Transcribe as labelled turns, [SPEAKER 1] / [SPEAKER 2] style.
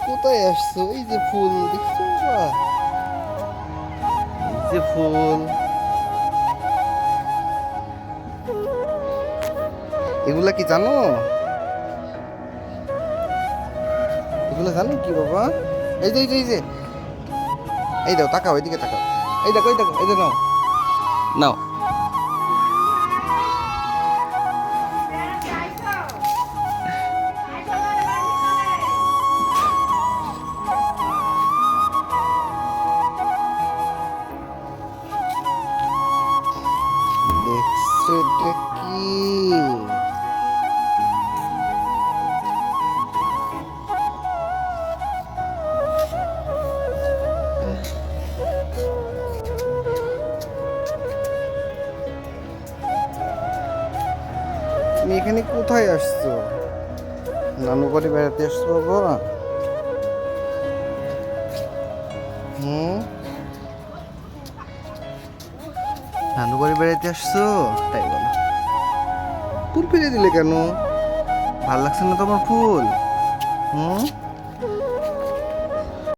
[SPEAKER 1] কোথায় আসছো? এই যে ফুল দেখছো বাবা, এই যে ফুল, এগুলা কি জানো? এগুলা জানো কি বাবা? এই যে এই যে এই যে, এই দাও, তাকাও, এদিকে তাকাও, এই দেখো এই দেখো, এই যে নাও, নাও। দেখছো এটা কি? তুমি এখানে কোথায় আসছো? নানু বাড়ি বেড়াতে আসছো বাবা? হুম, নানু বাড়ি বেড়াতে আসছো? তাই বলো। ফুল ফেলে দিলে কেন? ভাল লাগছে না তোমার ফুল? হুম,